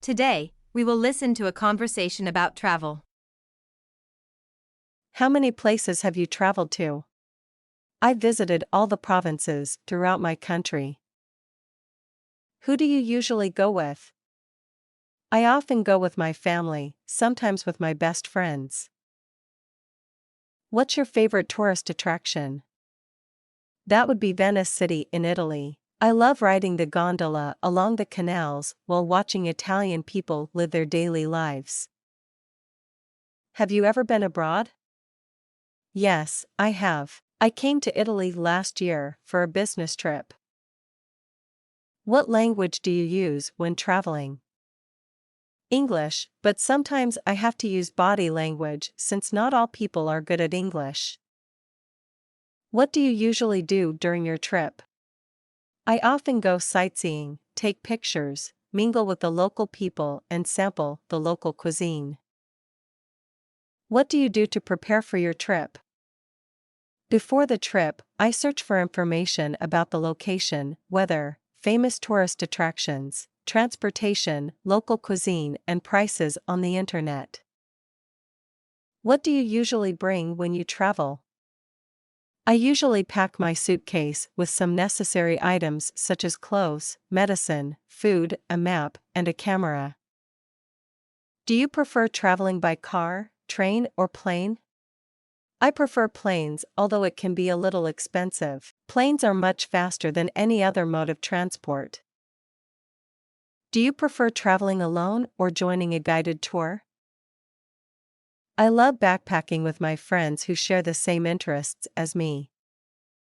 Today, we will listen to a conversation about travel. How many places have you traveled to? I visited all the provinces throughout my country. Who do you usually go with? I often go with my family, sometimes with my best friends. What's your favorite tourist attraction? That would be Venice City in Italy. I love riding the gondola along the canals while watching Italian people live their daily lives. Have you ever been abroad? Yes, I have. I came to Italy last year for a business trip. What language do you use when traveling? English, but sometimes I have to use body language since not all people are good at English. What do you usually do during your trip? I often go sightseeing, take pictures, mingle with the local people and sample the local cuisine. What do you do to prepare for your trip? Before the trip, I search for information about the location, weather, famous tourist attractions, transportation, local cuisine, and prices on the internet. What do you usually bring when you travel? I usually pack my suitcase with some necessary items such as clothes, medicine, food, a map, and a camera. Do you prefer traveling by car, train, or plane? I prefer planes, although it can be a little expensive. Planes are much faster than any other mode of transport. Do you prefer traveling alone or joining a guided tour? I love backpacking with my friends who share the same interests as me.